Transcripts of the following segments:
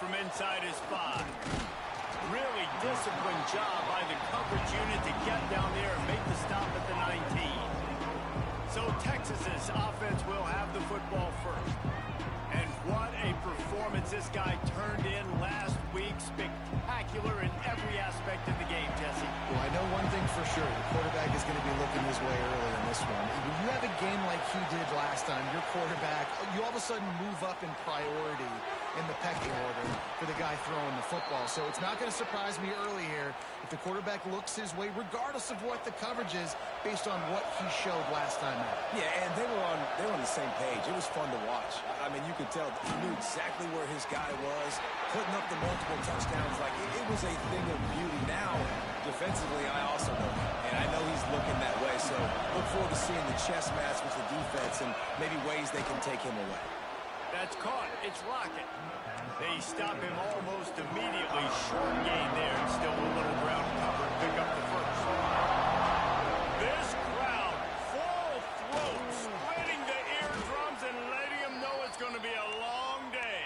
from inside his 5. Really disciplined job by the coverage unit to get down there and make the stop at the 19. So Texas's offense will have the football first. And what a performance this guy turned in last week. Spectacular in every aspect of the game, Jesse. Well, I know one thing for sure. The quarterback is going to be looking his way early in this one. When you have a game like he did last time, your quarterback, you all of a sudden move up in priority in the pecking order for the guy throwing the football. So it's not going to surprise me early here if the quarterback looks his way, regardless of what the coverage is, based on what he showed last time out. Yeah, and they were on the same page. It was fun to watch. I mean, you could tell he knew exactly where his guy was, putting up the multiple touchdowns. Like, it was a thing of beauty. Now, defensively, I also know him, and I know he's looking that way. So look forward to seeing the chess match with the defense and maybe ways they can take him away. That's caught. It's Rocket. They stop him almost immediately. Short gain there. Still a little ground cover. Pick up the first. This crowd, full throat, splitting the eardrums and letting them know it's going to be a long day.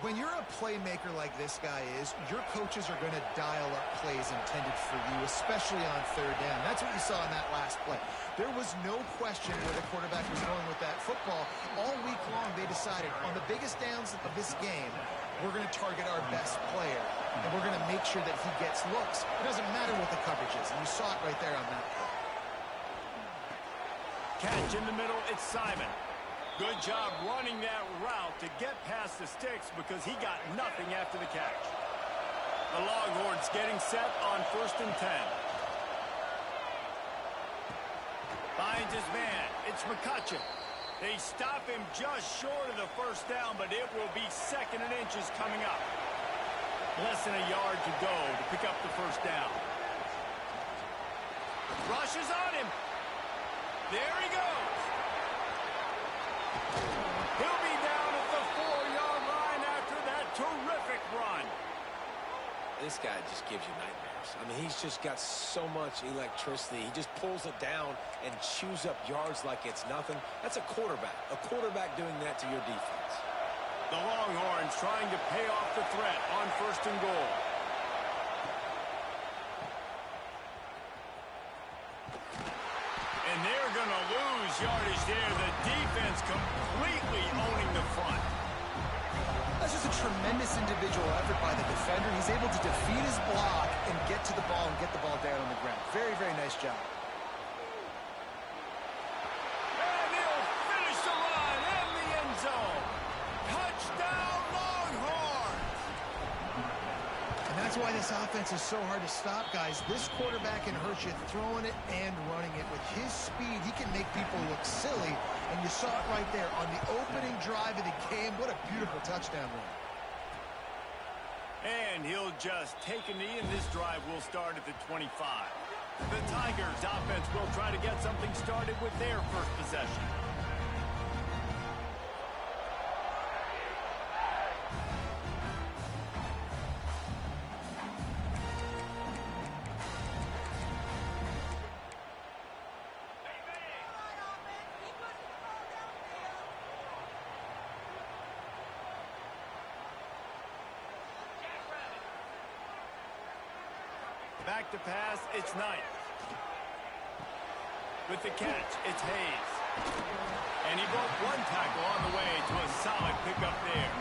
When you're a playmaker like this guy is, your coaches are going to dial up plays intended for you, especially on third down. That's what you saw in that last play. There was no question where the quarterback was going with that football. All week long, they decided on the biggest downs of this game, we're going to target our best player, and we're going to make sure that he gets looks. It doesn't matter what the coverage is, and you saw it right there on that play. Catch in the middle, it's Simon. Good job running that route to get past the sticks because he got nothing after the catch. The Longhorns getting set on 1st and 10. Finds his man. It's McCutcheon. They stop him just short of the first down, but it will be 2nd and inches coming up. Less than a yard to go to pick up the first down. Rushes on him. There he goes. He'll be down at the 4-yard line after that terrific run. This guy just gives you nightmares. I mean, he's just got so much electricity. He just pulls it down and chews up yards like it's nothing. That's a quarterback. A quarterback doing that to your defense. The Longhorns trying to pay off the threat on 1st and goal. And they're going to lose yardage there. The defense completely owning the front. That's just a tremendous individual effort by the defender. He's able to defeat his block and get to the ball and get the ball down on the ground. Very, very nice job. And he'll finish the run in the end zone. Touchdown, Longhorns! And that's why this offense is so hard to stop, guys. This quarterback can hurt you throwing it and running it. With his speed, he can make people look silly. And you saw it right there on the opening drive of the game. What a beautiful touchdown run. And he'll just take a knee, and this drive will start at the 25. The Tigers' offense will try to get something started with their first possession. Back to pass, it's Knight. With the catch, it's Hayes. And he broke one tackle on the way to a solid pickup there.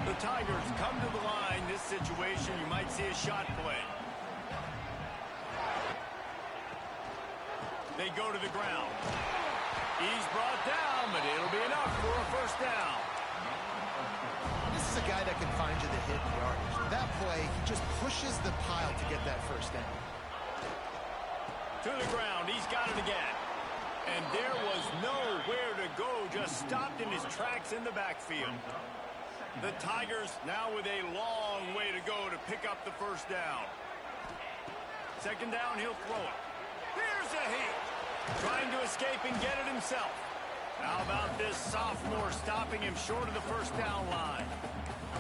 The Tigers come to the line. This situation, you might see a shot play. They go to the ground. He's brought down, but it'll be enough for a first down. This is a guy that can find you the hidden yardage. That play, he just pushes the pile to get that first down. To the ground, he's got it again. And there was nowhere to go, just stopped in his tracks in the backfield. The Tigers now with a long way to go to pick up the first down. 2nd down, he'll throw it. Here's a heat. Trying to escape and get it himself. How about this sophomore stopping him short of the first down line?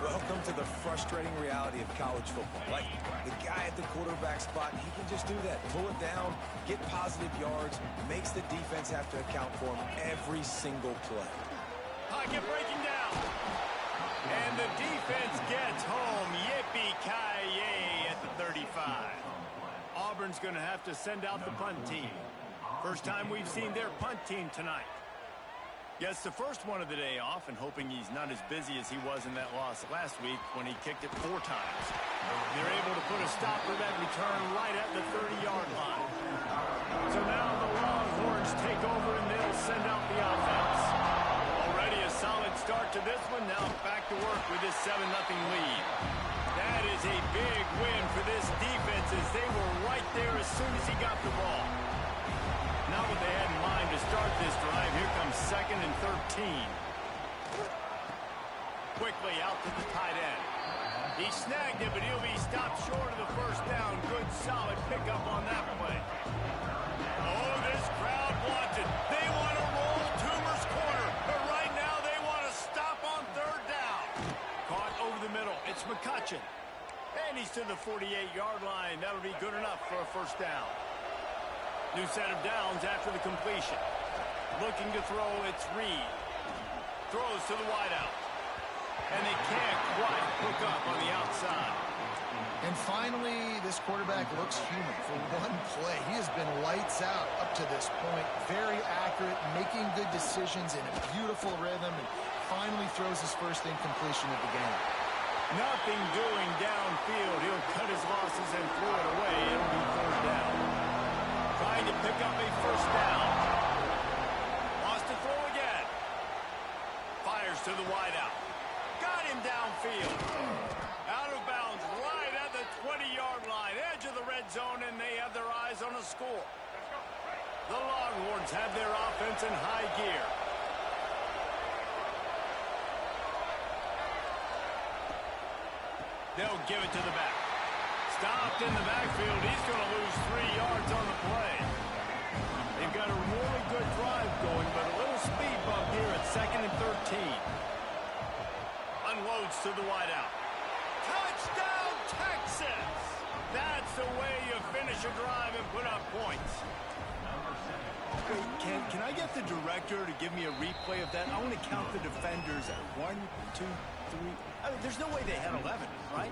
Welcome to the frustrating reality of college football. Like, the guy at the quarterback spot, he can just do that. Pull it down, get positive yards, makes the defense have to account for him every single play. Pocket breaking down. And the defense gets home. Yippee-ki-yay at the 35. Auburn's going to have to send out the punt team. First time we've seen their punt team tonight. Gets the first one of the day off and hoping he's not as busy as he was in that loss last week when he kicked it 4 times. They're able to put a stop to that return right at the 30-yard line. So now the Longhorns take over and they'll send out the offense. Already a solid start to this one. Now back to work with this 7-0 lead. That is a big win for this defense as they were right there as soon as he got the ball. Not what they had in mind to start this drive. Here comes 2nd and 13. Quickly out to the tight end. He snagged it, but he'll be stopped short of the first down. Good, solid pickup on that play. Oh, this crowd wants it. They want to roll Toomer's corner, but right now they want to stop on 3rd down. Caught over the middle. It's McCutcheon. And he's to the 48-yard line. That'll be good enough for a first down. New set of downs after the completion. Looking to throw, it's Reed. Throws to the wideout. And they can't quite hook up on the outside. And finally, this quarterback looks human for one play. He has been lights out up to this point. Very accurate, making good decisions in a beautiful rhythm, and finally throws his first incompletion of the game. Nothing doing downfield. He'll cut his losses and throw it away. It'll be 3rd down. Trying to pick up a first down. Wants to throw again. Fires to the wideout. Got him downfield. Out of bounds right at the 20-yard line. Edge of the red zone, and they have their eyes on a score. The Longhorns have their offense in high gear. They'll give it to the back. Stopped in the backfield. He's going to lose 3 yards on the play. They've got a really good drive going, but a little speed bump here at 2nd and 13. Unloads to the wideout. Touchdown, Texas! That's the way you finish a drive and put up points. Wait, can I get the director to give me a replay of that? I want to count the defenders at 1, 2, 3. I mean, there's no way they had 11, right?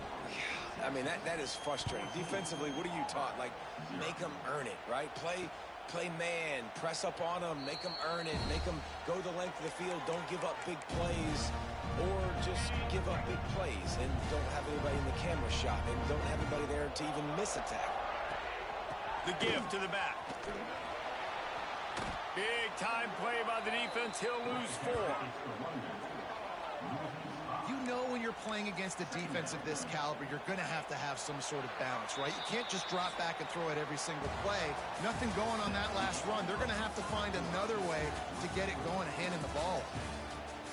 I mean, that is frustrating. Defensively, what are you taught? Like, make them earn it, right? Play man, press up on them, make them earn it, make them go the length of the field, don't give up big plays, or just give up big plays and don't have anybody in the camera shot and don't have anybody there to even miss a tackle. The give to the back. Big time play by the defense. He'll lose 4. You know when you're playing against a defense of this caliber, you're going to have some sort of balance, right? You can't just drop back and throw it every single play. Nothing going on that last run. They're going to have to find another way to get it going and handing the ball.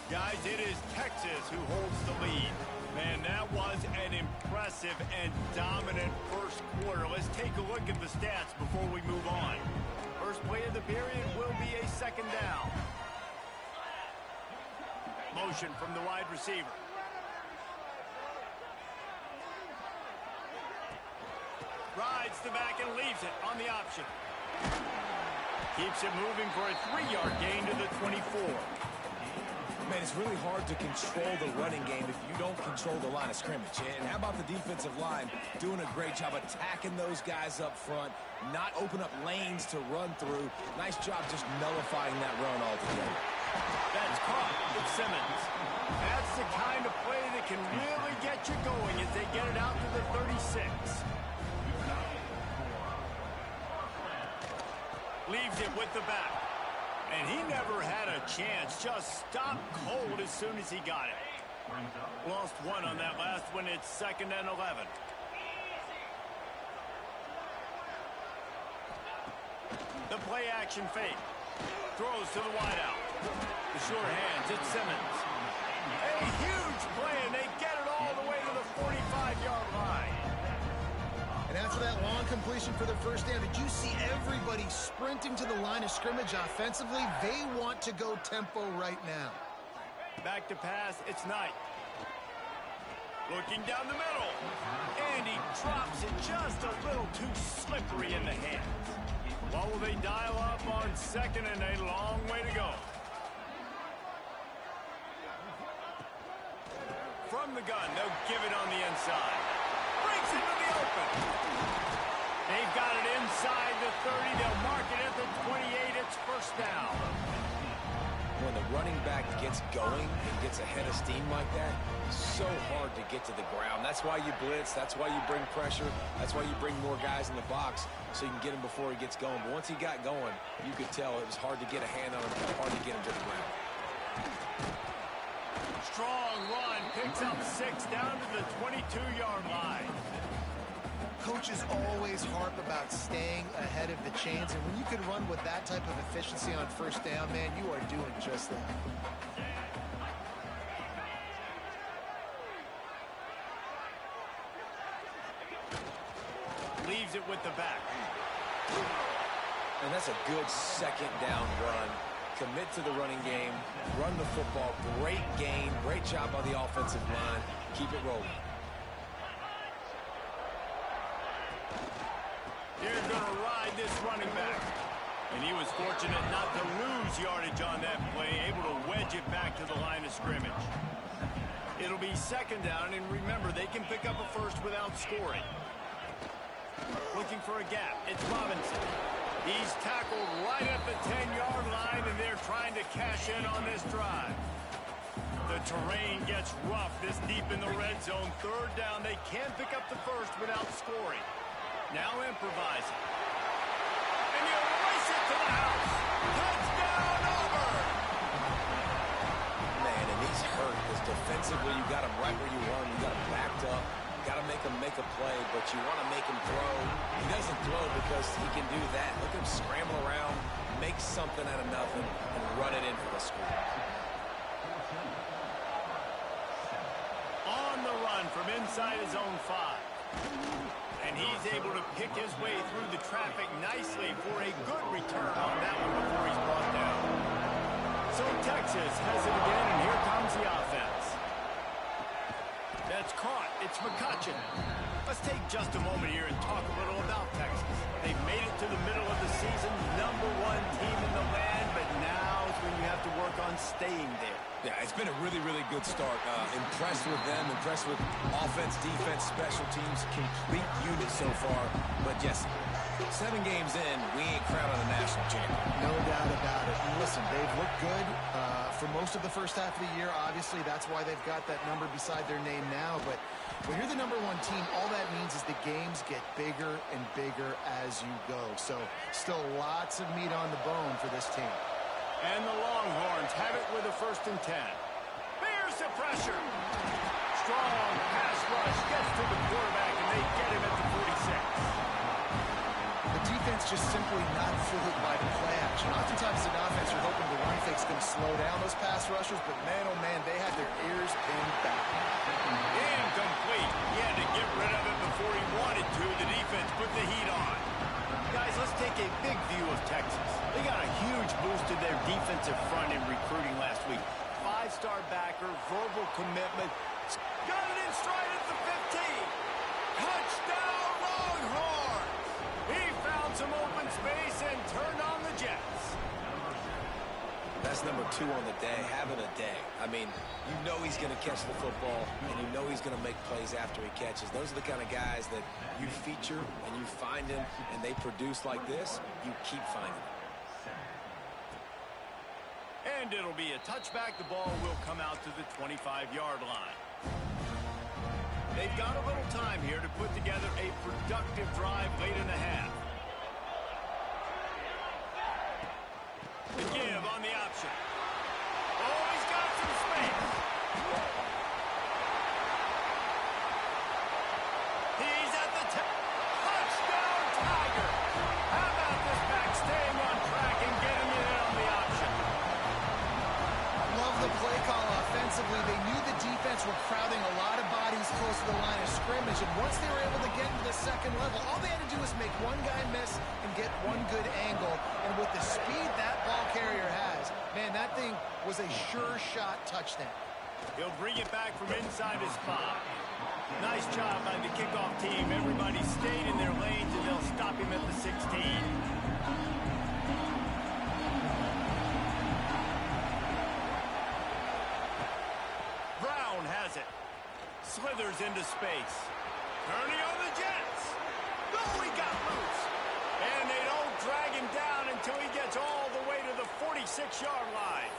Guys, it is Texas who holds the lead. Man, that was an impressive and dominant first quarter. Let's take a look at the stats before we move on. First play of the period will be a 2nd down. Motion from the wide receiver. Rides the back and leaves it on the option. Keeps it moving for a 3-yard gain to the 24. Man, it's really hard to control the running game if you don't control the line of scrimmage. And how about the defensive line doing a great job attacking those guys up front, not open up lanes to run through. Nice job just nullifying that run altogether. That's caught. It's Simmons. That's the kind of play that can really get you going as they get it out to the 36. Leaves it with the back. And he never had a chance. Just stopped cold as soon as he got it. Lost 1 on that last one. It's 2nd and 11. The play action fake. Throws to the wideout. The short hands. It's Simmons. A huge play, and they get it all the way to the 45-yard line. And after that long completion for the first down, did you see everybody sprinting to the line of scrimmage offensively? They want to go tempo right now. Back to pass, it's Knight. Looking down the middle. And he drops it just a little too slippery in the hands. What will they dial up on 2nd and a long way to go? the gun. They'll give it on the inside. Breaks into the open. They've got it inside the 30. They'll mark it at the 28. It's first down. When the running back gets going and gets ahead of steam like that, it's so hard to get to the ground. That's why you blitz. That's why you bring pressure. That's why you bring more guys in the box so you can get him before he gets going. But once he got going, you could tell it was hard to get a hand on him, hard to get him to the ground. Strong run, picks up 6 down to the 22-yard line. Coaches always harp about staying ahead of the chains, and when you can run with that type of efficiency on first down, man, you are doing just that. Leaves it with the back. And that's a good second down run. Commit to the running game, run the football, great gain, great job by the offensive line. Keep it rolling. They're going to ride this running back. And he was fortunate not to lose yardage on that play, able to wedge it back to the line of scrimmage. It'll be second down, and remember, they can pick up a first without scoring. Looking for a gap. It's Robinson. He's tackled right at the 10-yard line, and they're trying to cash in on this drive. The terrain gets rough this deep in the red zone. Third down, they can't pick up the first without scoring. Now improvising. And you race it to the house. Touchdown, Auburn! Man, and he's hurt because defensively you got him right where you want him. You got him backed up. Got to make him make a play, but you want to make him throw. He doesn't throw because he can do that. Look at him scramble around, make something out of nothing, and run it in for the score. On the run from inside his own 5. And he's able to pick his way through the traffic nicely for a good return on that one before he's brought down. So Texas has it again, and here comes the offense. That's caught. It's McCutcheon. Let's take just a moment here and talk a little about Texas. They've made it to the middle of the season, #1 team in the land, but now is when you have to work on staying there. Yeah, it's been a really, really good start. Impressed with them, impressed with offense, defense, special teams, complete unit so far. But yes, 7 games in, we ain't crowned a national champion. No doubt about it. And listen, they've looked good for most of the first half of the year. Obviously, that's why they've got that number beside their name now. But when you're the #1 team, all that means is the games get bigger and bigger as you go. So still lots of meat on the bone for this team. And the Longhorns have it with a 1st and 10. Bears the pressure. Strong pass rush gets to the quarterback, and they get him at the 46. The defense just simply not fooled by the play action. Oftentimes in offense, you're hoping the run fake's going to slow down those pass rushers, but man, oh man, they had their ears pinned back. Incomplete. He had to get rid of it before he wanted to. The defense put the heat on. Guys, let's take a big view of Texas. They got a huge boost to their defensive front in recruiting last week. 5-star backer, verbal commitment. Got it in stride at the 15. Touchdown, Longhorns! He found some open space and turned on the Jets. That's #2 on the day, having a day. I mean, you know he's going to catch the football, and you know he's going to make plays after he catches. Those are the kind of guys that you feature, and you find him, and they produce like this, you keep finding them. And it'll be a touchback. The ball will come out to the 25-yard line. They've got a little time here to put together a productive drive late in the half. The give on the option. Oh, he's got some space. He's at the touchdown, Tiger. How about this back staying on track and getting it in on the option? Love the play call offensively. They knew the defense were crowding a lot of bodies close to the line of scrimmage, and once they were able to get into the second level, all they had to do was make one guy miss and get one good angle. And with the speed that ball carrier has, man, that thing was a sure shot touchdown. He'll bring it back from inside his 5. Nice job by the kickoff team. Everybody stayed in their lanes, and they'll stop him at the 16. Brown has it. slithers into space. Turning on the Jets. Oh, he got loose. And they don't drag him down until he gets all the way to the 46-yard line.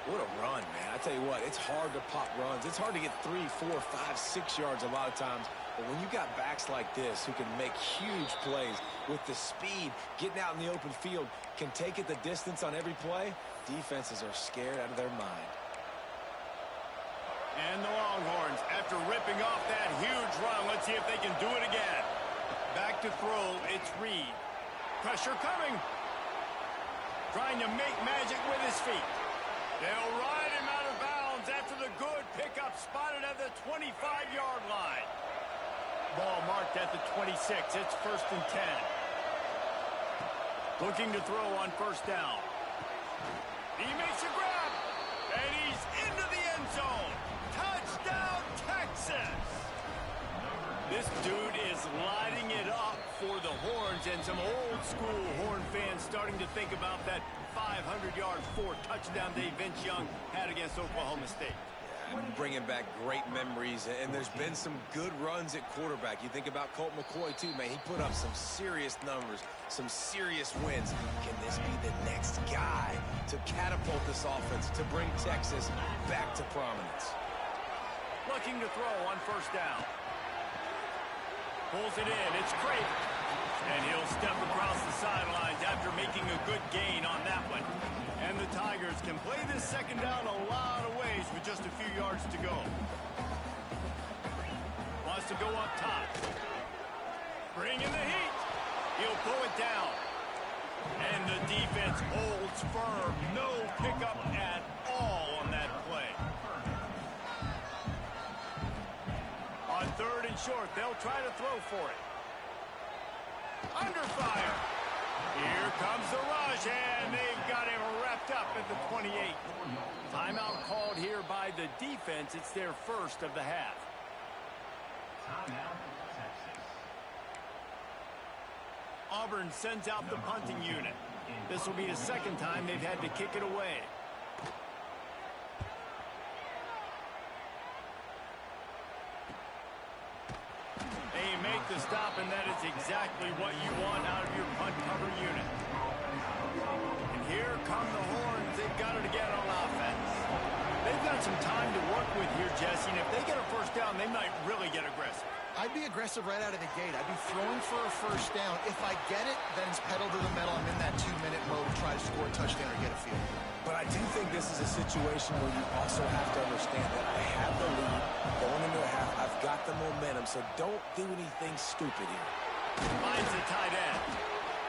What a run, man. I tell you what, it's hard to pop runs. It's hard to get 3, 4, 5, 6 yards a lot of times. But when you got backs like this who can make huge plays with the speed, getting out in the open field, can take it the distance on every play, defenses are scared out of their mind. And the Longhorns, after ripping off that huge run, let's see if they can do it again. Back to throw, it's Reed. Pressure coming. Trying to make magic with his feet. They'll ride him out of bounds after the good pickup spotted at the 25-yard line. Ball marked at the 26. It's 1st and 10. Looking to throw on 1st down. He makes a grab. And he's into the end zone. Touchdown, Texas. This dude is lighting it up for the Horns, and some old-school Horn fans starting to think about that 500-yard, 4-touchdown day Vince Young had against Oklahoma State. Bringing back great memories, and there's been some good runs at quarterback. You think about Colt McCoy, too, man. He put up some serious numbers, some serious wins. Can this be the next guy to catapult this offense, to bring Texas back to prominence? Looking to throw on 1st down. Pulls it in. It's Craven. And he'll step across the sidelines after making a good gain on that one. And the Tigers can play this 2nd down a lot of ways with just a few yards to go. Wants to go up top. Bring in the heat. He'll pull it down. And the defense holds firm. No pickup at all on that play. On 3rd and short, they'll try to throw for it. Under fire. Here comes the rush, and they've got him wrapped up at the 28. Timeout called here by the defense. It's their 1st of the half. Auburn sends out the punting unit. This will be the 2nd time they've had to kick it away. They make the stop, and that is exactly what you want out of your punt cover unit. And here come the Horns. They've got it again on offense. They've got some time to work with here, Jesse, and if they get a 1st down, they might really get aggressive. I'd be aggressive right out of the gate. I'd be throwing for a 1st down. If I get it, then it's pedal to the metal. I'm in that 2-minute mode to try to score a touchdown or get a field. But I do think this is a situation where you also have to understand that I have the lead going into a half. I've got the momentum, so don't do anything stupid here. Finds the tight end.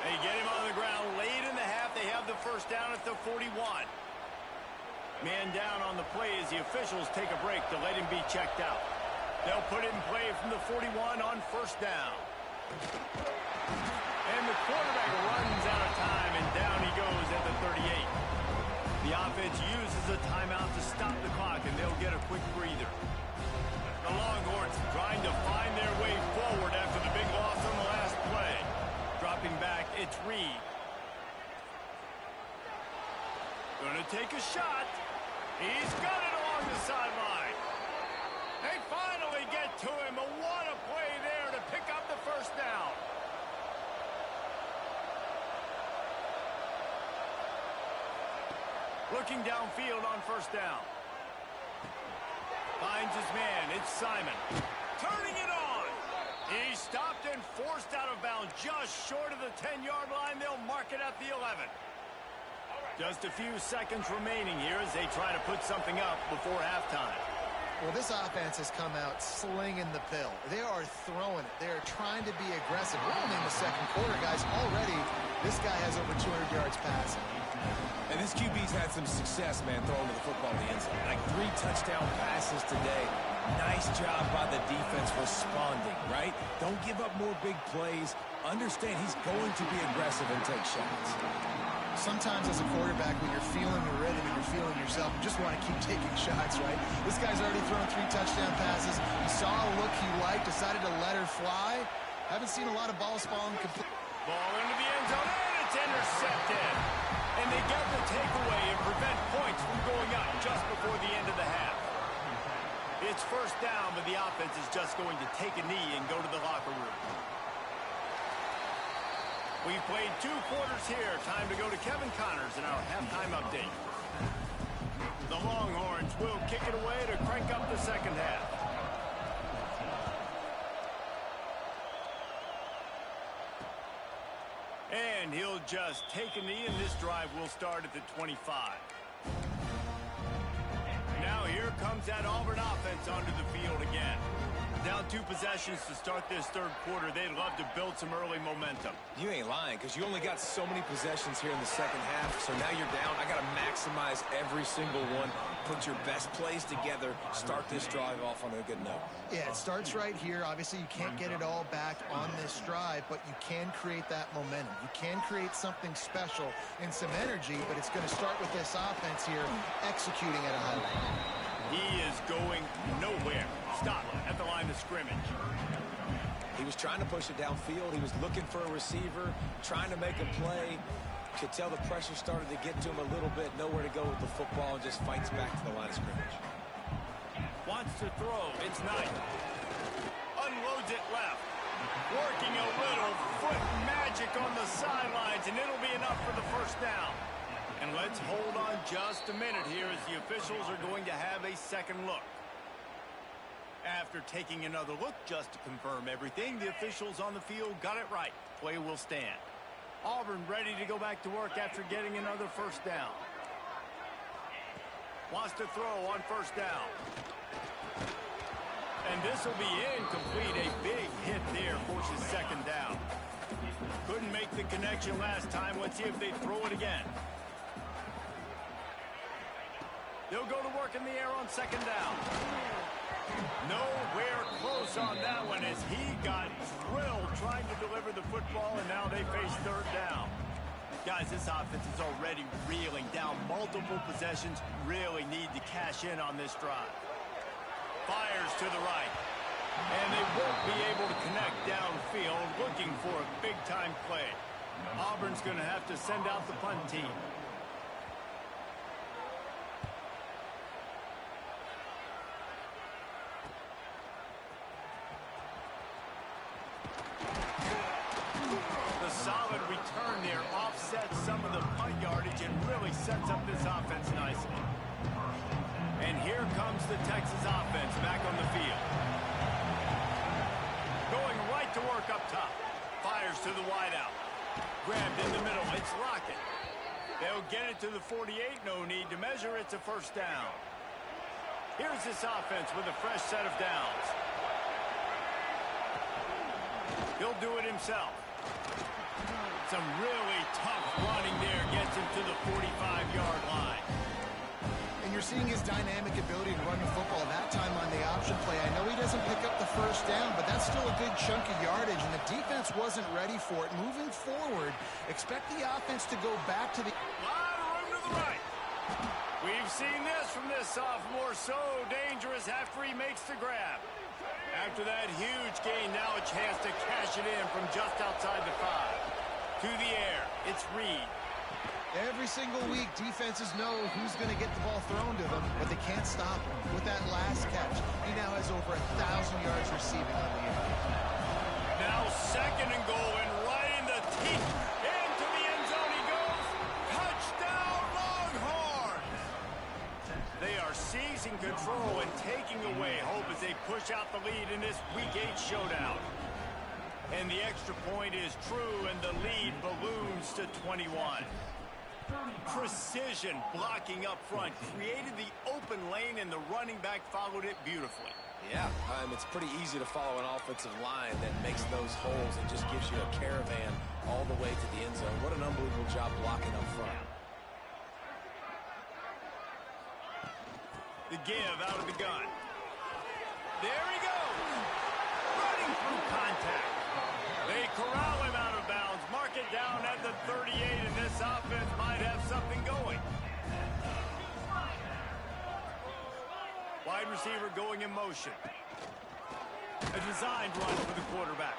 They get him on the ground late in the half. They have the 1st down at the 41. Man down on the play as the officials take a break to let him be checked out. They'll put it in play from the 41 on 1st down. And the quarterback runs out of time, and down he goes at the 38. The offense uses a timeout to stop the clock, and they'll get a quick breather. The Longhorns trying to find their way forward after the big loss on the last play. Dropping back, it's Reed. Gonna take a shot. He's got it along the sideline. They finally get to him. What a play there to pick up the 1st down. Looking downfield on 1st down. Finds his man. It's Simon. Turning it on. He's stopped and forced out of bounds just short of the 10-yard line. They'll mark it at the 11. Just a few seconds remaining here as they try to put something up before halftime. Well, this offense has come out slinging the pill. They are throwing it. They are trying to be aggressive. We're only in the 2nd quarter, guys. Already, this guy has over 200 yards passing. And this QB's had some success, man, throwing to the football in the end zone. Like 3 touchdown passes today. Nice job by the defense responding, right? Don't give up more big plays. Understand he's going to be aggressive and take shots. Sometimes as a quarterback, when you're feeling the rhythm and you're feeling yourself, you just want to keep taking shots, right? This guy's already thrown 3 touchdown passes. He saw a look he liked, decided to let her fly. Haven't seen a lot of balls falling complete. Ball into the end zone, and it's intercepted. And they get the takeaway and prevent points from going up just before the end of the half. It's 1st down, but offense is just going to take a knee and go to the locker room. We've played 2 quarters here. Time to go to Kevin Connors in our halftime update. The Longhorns will kick it away to crank up the second half. And he'll just take a knee, and this drive will start at the 25. Now here comes that Auburn offense onto the field again. Down 2 possessions to start this third quarter. They'd love to build some early momentum. You ain't lying, because you only got so many possessions here in the second half, so now you're down. I got to maximize every single one. Put your best plays together. Start this drive off on a good note. Yeah, it starts right here. Obviously, you can't get it all back on this drive, but you can create that momentum. You can create something special and some energy, but it's going to start with this offense here executing at a high level. He is going nowhere. Stop at the line of scrimmage. He was trying to push it downfield. He was looking for a receiver, trying to make a play. Could tell the pressure started to get to him a little bit. Nowhere to go with the football, and just fights back to the line of scrimmage. Wants to throw. It's Knight. Unloads it left. Working a little foot magic on the sidelines, and it'll be enough for the first down. And let's hold on just a minute here as the officials are going to have a second look. After taking another look just to confirm everything, the officials on the field got it right. Play will stand. Auburn ready to go back to work after getting another first down. Wants to throw on first down. And this will be incomplete. A big hit there forces second down. Couldn't make the connection last time. Let's see if they throw it again. They'll go to work in the air on second down. Nowhere close on that one as he got drilled trying to deliver the football, and now they face third down. Guys, this offense is already reeling down multiple possessions. Really need to cash in on this drive. Fires to the right. And they won't be able to connect downfield, looking for a big-time play. Auburn's going to have to send out the punt team. Solid return there offsets some of the punt yardage and really sets up this offense nicely. And here comes the Texas offense back on the field. Going right to work up top. Fires to the wideout. Grabbed in the middle. It's Lockett. They'll get it to the 48. No need to measure. It's a first down. Here's this offense with a fresh set of downs. He'll do it himself. Some really tough running there gets him to the 45-yard line. And you're seeing his dynamic ability to run the football that time on the option play. I know he doesn't pick up the first down, but that's still a good chunk of yardage, and the defense wasn't ready for it. Moving forward, expect the offense to go back to the... Lot of room to the right. We've seen this from this sophomore. So dangerous after he makes the grab. After that huge gain, now a chance to cash it in from just outside the 5. To the air, it's Reed. Every single week, defenses know who's going to get the ball thrown to them, but they can't stop him. With that last catch, he now has over 1,000 yards receiving on the year. Now second and goal, and right in the teeth. Into the end zone he goes. Touchdown, Longhorns! They are seizing control and taking away hope as they push out the lead in this Week 8 showdown. And the extra point is true, and the lead balloons to 21. Precision blocking up front created the open lane, and the running back followed it beautifully. Yeah, it's pretty easy to follow an offensive line that makes those holes and just gives you a caravan all the way to the end zone. What an unbelievable job blocking up front. The give out of the gun. There he goes. Running through contact. They corral him out of bounds, mark it down at the 38, and this offense might have something going. Wide receiver going in motion. A designed run for the quarterback.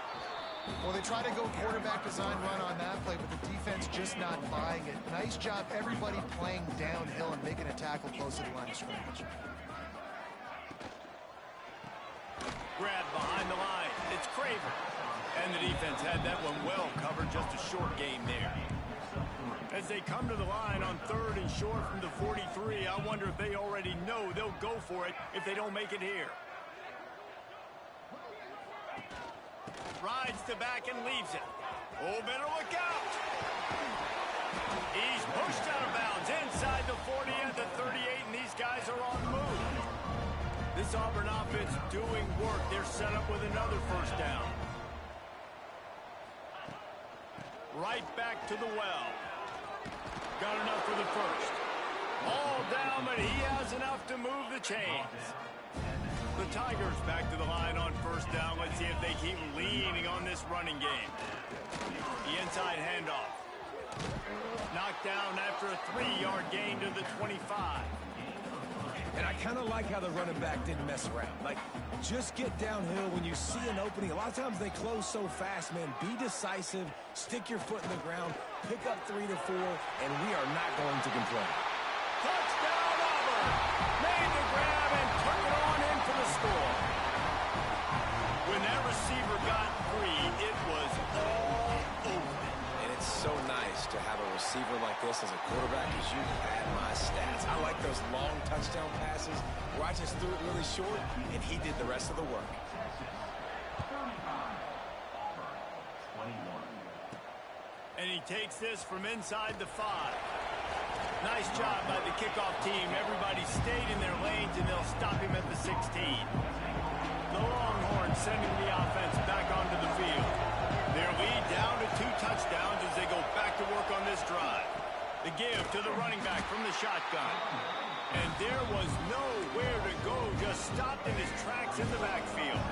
Well, they try to go quarterback design run on that play, but the defense just not buying it. Nice job, everybody playing downhill and making a tackle close to the line of scrimmage. Grab behind the line. It's Craver. And the defense had that one well covered. Just a short game there. As they come to the line on 3rd and short from the 43, I wonder if they already know they'll go for it if they don't make it here. Rides to back and leaves it. Oh, better look out. He's pushed out of bounds inside the 40 at the 38, and these guys are on the move. This Auburn offense doing work. They're set up with another first down. Right back to the well. Got enough for the first. All down, but he has enough to move the chains. The Tigers back to the line on first down. Let's see if they keep leaning on this running game. The inside handoff. Knocked down after a 3-yard gain to the 25. And I kind of like how the running back didn't mess around. Like, just get downhill when you see an opening. A lot of times they close so fast, man. Be decisive, stick your foot in the ground, pick up 3 to 4, and we are not going to complain. Touchdown, Auburn! Made the grab and took it on in for the score. When that receiver got free, it was all over. And it's so nice to have a receiver like this as a quarterback, because you had my stats. I like those long touchdown passes where I just threw it really short, and he did the rest of the work. And he takes this from inside the 5. Nice job by the kickoff team. Everybody stayed in their lanes, and they'll stop him at the 16. The Longhorns sending the offense back onto the field. Their lead down to 2 touchdowns as they go back to work on this drive. The give to the running back from the shotgun. And there was nowhere to go, just stopped in his tracks in the backfield.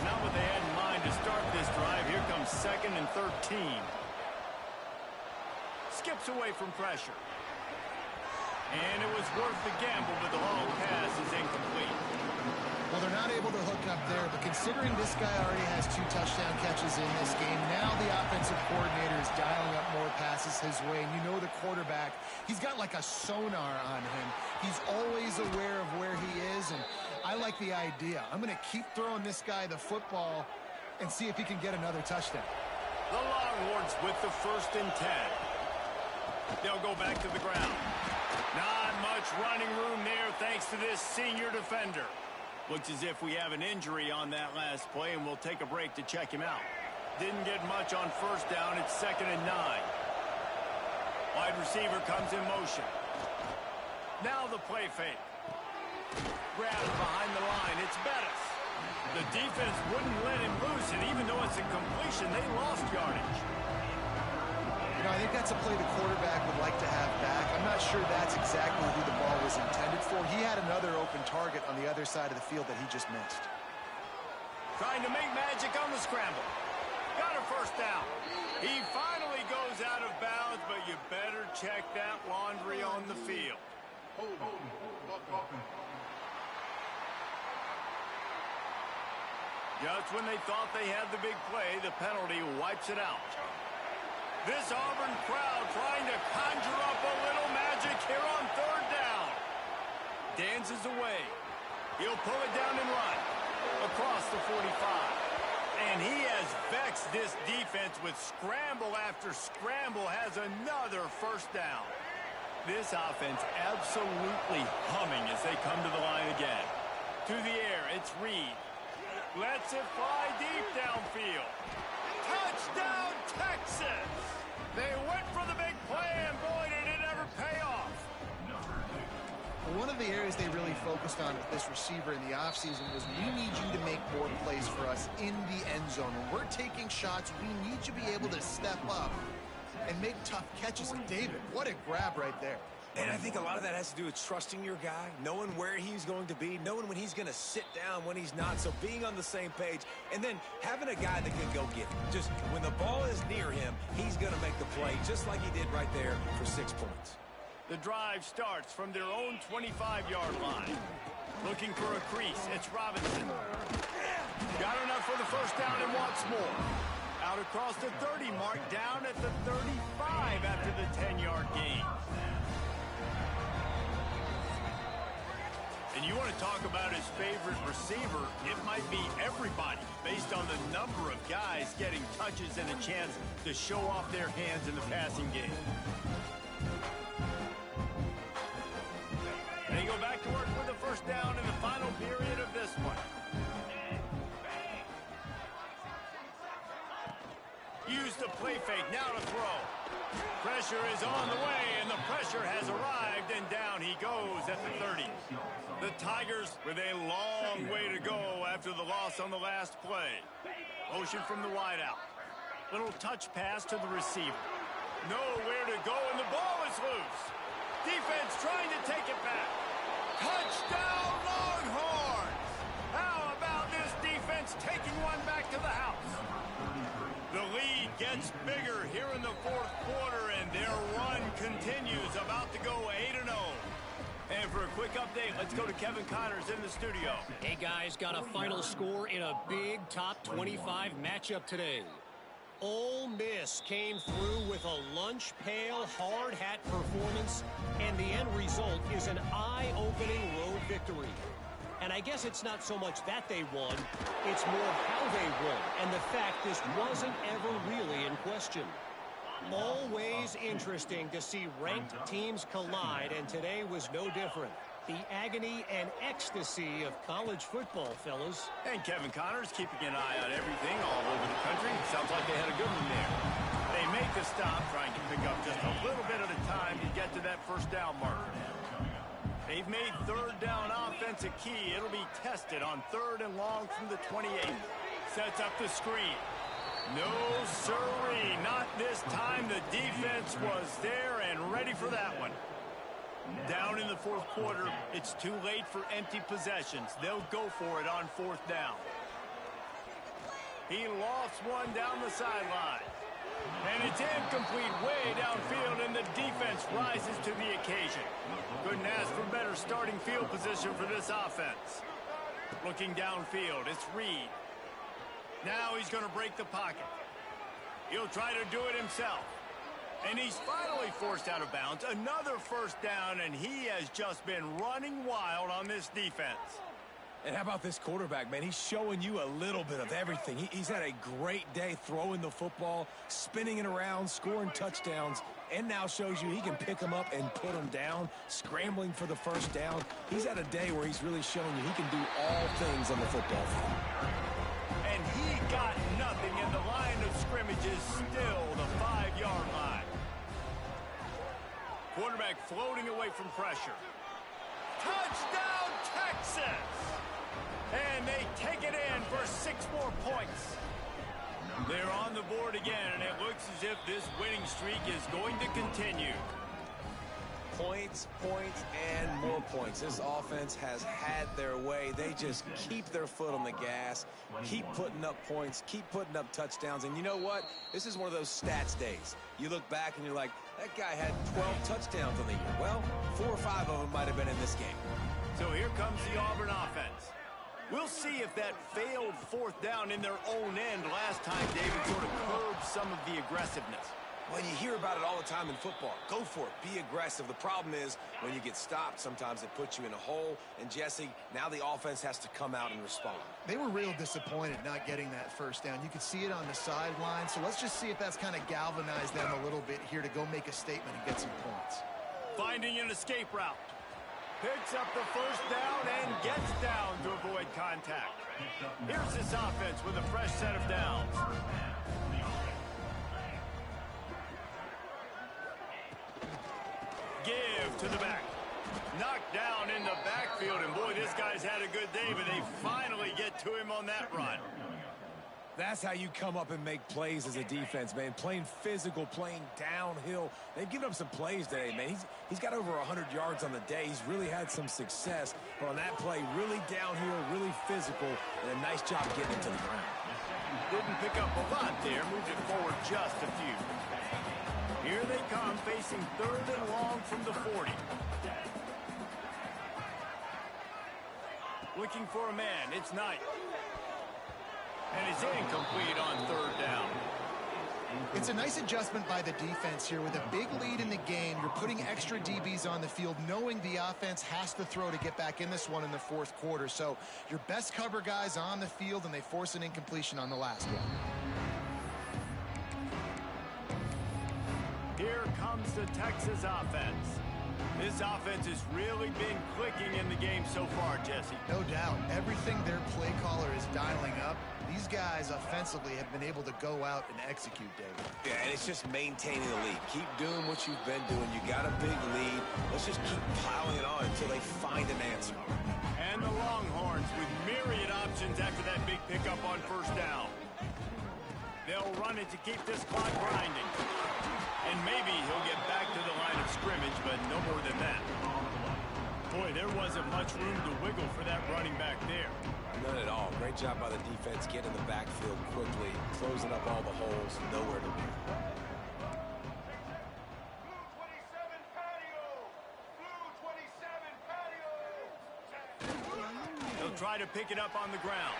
Not what they had in mind to start this drive. Here comes 2nd and 13. Skips away from pressure. And it was worth the gamble, but the long pass is incomplete. Well, they're not able to hook up there, but considering this guy already has 2 touchdown catches in this game, now the offensive coordinator is dialing up more passes his way. And you know the quarterback, he's got like a sonar on him. He's always aware of where he is, and I like the idea. I'm going to keep throwing this guy the football and see if he can get another touchdown. The Longhorns with the 1st and 10. They'll go back to the ground. Not much running room there thanks to this senior defender. Looks as if we have an injury on that last play, and we'll take a break to check him out. Didn't get much on first down. It's 2nd and 9. Wide receiver comes in motion. Now the play fake. Grabs behind the line. It's Bettis. The defense wouldn't let him loose, and even though it's a completion, they lost yardage. You know, I think that's a play the quarterback would like to have back. I'm not sure that's exactly who the ball was intended for. He had another open target on the other side of the field that he just missed. Trying to make magic on the scramble. Got a first down. He finally goes out of bounds, but you better check that laundry on the field. Just when they thought they had the big play, the penalty wipes it out. This Auburn crowd trying to conjure up a little magic here on 3rd down. Dances away. He'll pull it down and run across the 45. And he has vexed this defense with scramble after scramble, has another first down. This offense absolutely humming as they come to the line again. To the air, it's Reed. Lets it fly deep downfield. Touchdown, Texas! They went for the big play, and boy, did it ever pay off. One of the areas they really focused on with this receiver in the offseason was, we need you to make more plays for us in the end zone. When we're taking shots, we need you to be able to step up and make tough catches. And David, what a grab right there. And I think a lot of that has to do with trusting your guy, knowing where he's going to be, knowing when he's going to sit down, when he's not. So being on the same page, and then having a guy that can go get it. Just when the ball is near him, he's going to make the play, just like he did right there for 6 points. The drive starts from their own 25-yard line. Looking for a crease, it's Robinson. Got enough for the first down and wants more. Out across the 30 mark, down at the 35 after the 10-yard gain. And you want to talk about his favorite receiver, it might be everybody based on the number of guys getting touches and a chance to show off their hands in the passing game. They go back to work with a first down in the final period of this one. Use the play fake, now to throw. Pressure is on the way, and the pressure has arrived, and down he goes at the 30. The Tigers with a long way to go after the loss on the last play. Motion from the wideout. Little touch pass to the receiver. Nowhere to go, and the ball is loose. Defense trying to take it back. Touchdown, Longhorns! How about this defense taking one back to the house? The lead gets bigger here in the fourth quarter, and their run continues, about to go 8-0. And for a quick update, let's go to Kevin Connors in the studio. Hey, guys, got a final score in a big top 25 matchup today. Ole Miss came through with a lunch pail hard hat performance, and the end result is an eye-opening road victory. And I guess it's not so much that they won, it's more how they won, and the fact this wasn't ever really in question. Always interesting to see ranked teams collide, and today was no different. The agony and ecstasy of college football, fellas. And Kevin Connors keeping an eye on everything all over the country. Sounds like they had a good one there. They make the stop, trying to pick up just a little bit at a time to get to that first down marker. They've made third down offense a key. It'll be tested on 3rd and long from the 28. Sets up the screen. No siree, not this time. The defense was there and ready for that one. Down in the fourth quarter, it's too late for empty possessions. They'll go for it on 4th down. He lost one down the sideline. And it's incomplete way downfield, and the defense rises to the occasion. Couldn't ask for better starting field position for this offense. Looking downfield, it's Reed. Now he's going to break the pocket. He'll try to do it himself. And he's finally forced out of bounds. Another first down, and he has just been running wild on this defense. And how about this quarterback, man? He's showing you a little bit of everything. He's had a great day throwing the football, spinning it around, scoring touchdowns, and now shows you he can pick them up and put them down, scrambling for the first down. He's had a day where he's really showing you he can do all things on the football field. And he got nothing, and the line of scrimmage is still the 5-yard line. Quarterback floating away from pressure. Touchdown, Texas! And they take it in for 6 more points. They're on the board again, and it looks as if this winning streak is going to continue. Points, points, and more points. This offense has had their way. They just keep their foot on the gas, keep putting up points, keep putting up touchdowns. And you know what? This is one of those stats days. You look back and you're like, that guy had 12 touchdowns on the year. Well, 4 or 5 of them might have been in this game. So here comes the Auburn offense. We'll see if that failed 4th down in their own end last time, David, sort of curbed some of the aggressiveness. Well, you hear about it all the time in football. Go for it. Be aggressive. The problem is when you get stopped, sometimes it puts you in a hole. And, Jesse, now the offense has to come out and respond. They were real disappointed not getting that first down. You could see it on the sideline. So let's just see if that's kind of galvanized them a little bit here to go make a statement and get some points. Finding an escape route. Picks up the first down and gets down to avoid contact. Here's this offense with a fresh set of downs. Give to the back. Knocked down in the backfield, and boy, this guy's had a good day, but they finally get to him on that run. That's how you come up and make plays as a defense, man. Playing physical, playing downhill. They've given up some plays today, man. He's got over 100 yards on the day. He's really had some success. But on that play, really downhill, really physical, and a nice job getting it to the ground. Didn't pick up a lot there. Moved it forward just a few. Here they come, facing 3rd and long from the 40. Looking for a man. It's Knight. And it's incomplete on 3rd down. It's a nice adjustment by the defense here. With a big lead in the game, you're putting extra DBs on the field, knowing the offense has to throw to get back in this one in the fourth quarter. So your best cover guys on the field, and they force an incompletion on the last one. Here comes the Texas offense. This offense has really been clicking in the game so far, Jesse. No doubt. Everything their play caller is dialing up, these guys offensively have been able to go out and execute, David. Yeah, and it's just maintaining the lead. Keep doing what you've been doing. You got a big lead. Let's just keep piling it on until they find an answer. And the Longhorns with myriad options after that big pickup on first down. They'll run it to keep this clock grinding. And maybe he'll get back to the line of scrimmage, but no more than that. Boy, there wasn't much room to wiggle for that running back there. None at all. Great job by the defense getting in the backfield quickly, closing up all the holes, nowhere to be. He'll try to pick it up on the ground.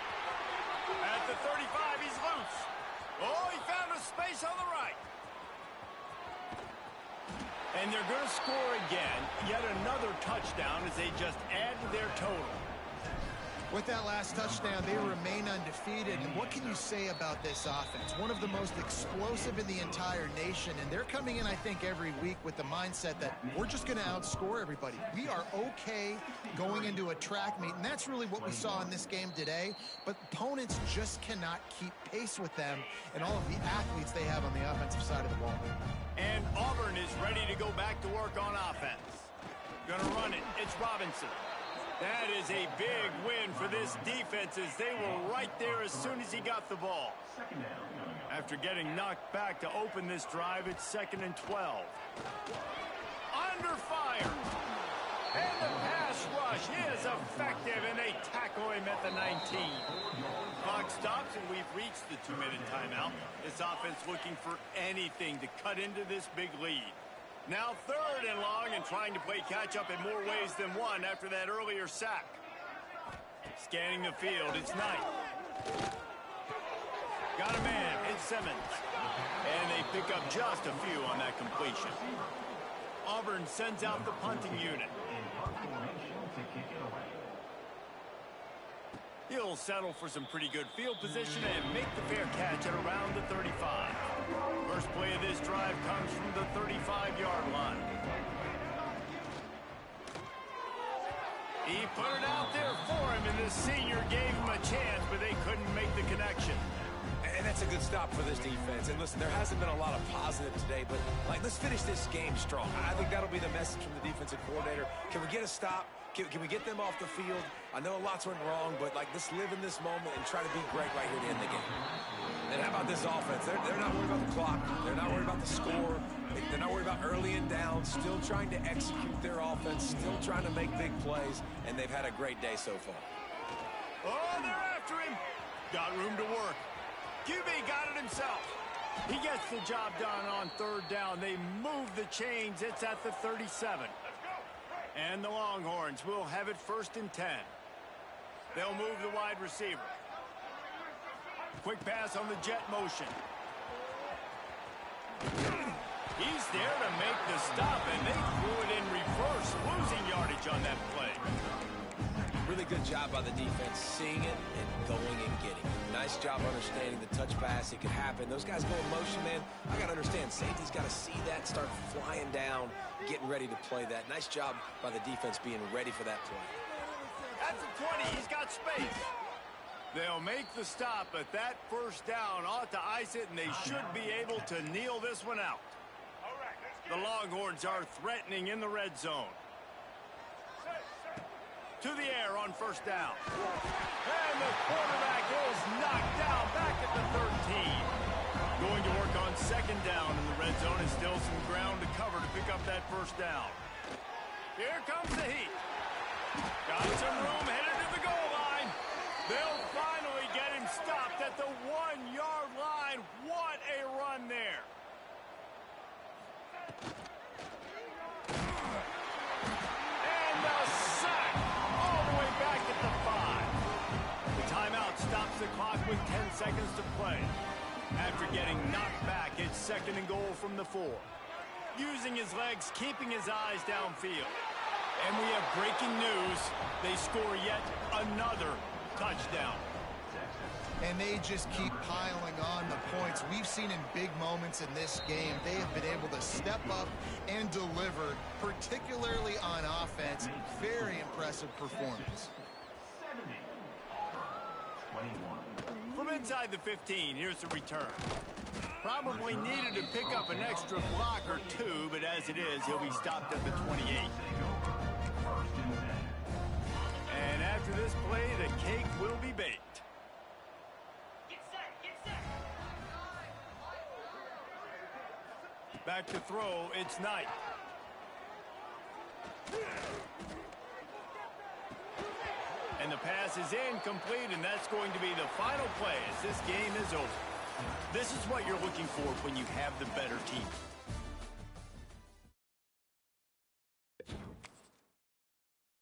At the 35, he's loose. Oh, he found a space on the right. And they're going to score again. Yet another touchdown as they just add to their total. With that last touchdown, they remain undefeated. And what can you say about this offense? One of the most explosive in the entire nation. And they're coming in, I think, every week with the mindset that we're just going to outscore everybody. We are okay going into a track meet. And that's really what we saw in this game today. But opponents just cannot keep pace with them and all of the athletes they have on the offensive side of the ball. And Auburn is ready to go back to work on offense. Gonna run it. It's Robinson. That is a big win for this defense as they were right there as soon as he got the ball. After getting knocked back to open this drive, it's 2nd and 12. Under fire. And the pass rush is effective, and they tackle him at the 19. Clock stops, and we've reached the 2-minute timeout. This offense looking for anything to cut into this big lead. Now 3rd and long and trying to play catch-up in more ways than one after that earlier sack. Scanning the field, it's Knight. Got a man, it's Simmons. And they pick up just a few on that completion. Auburn sends out the punting unit. He'll settle for some pretty good field position and make the fair catch at around the 35. First play of this drive comes from the 35-yard line. He put it out there for him, and the senior gave him a chance, but they couldn't make the connection. And that's a good stop for this defense. And listen, there hasn't been a lot of positive today, but let's finish this game strong. I think that'll be the message from the defensive coordinator. Can we get a stop? Can we get them off the field? I know lots went wrong, but let's live in this moment and try to be great right here to end the game. And how about this offense? They're not worried about the clock. They're not worried about the score. They're not worried about early and down. Still trying to execute their offense. Still trying to make big plays. And they've had a great day so far. Oh, they're after him. Got room to work. QB got it himself. He gets the job done on 3rd down. They move the chains. It's at the 37. And the Longhorns will have it 1st and 10. They'll move the wide receiver. Quick pass on the jet motion. He's there to make the stop, and they threw it in reverse, losing yardage on that play. Really good job by the defense, seeing it and going and getting it. Nice job understanding the touch pass. It could happen. Those guys go in motion, man. I got to understand, safety's got to see that, start flying down, getting ready to play that. Nice job by the defense being ready for that play. At the 20, he's got space. They'll make the stop, but that 1st down ought to ice it, and they should be able to kneel this one out. The Longhorns are threatening in the red zone. To the air on 1st down. And the quarterback is knocked down back at the 13. Going to work on 2nd down in the red zone, and still some ground to cover to pick up that 1st down. Here comes the heat. Got some room headed to the goal line. They'll finally get him stopped at the 1-yard line. What a run there. And the sack all the way back at the 5. The timeout stops the clock with 10 seconds to play. after getting knocked back. It's 2nd and goal from the 4. Using his legs, keeping his eyes downfield. And we have breaking news. They score yet another touchdown. And they just keep piling on the points. We've seen in big moments in this game, they have been able to step up and deliver, particularly on offense. Very impressive performance. From inside the 15, here's the return. Probably needed to pick up an extra block or two, but as it is, he'll be stopped at the 28. And after this play, the cake will be baked. Back to throw, it's Knight. And the pass is incomplete, and that's going to be the final play as this game is over. This is what you're looking for when you have the better team.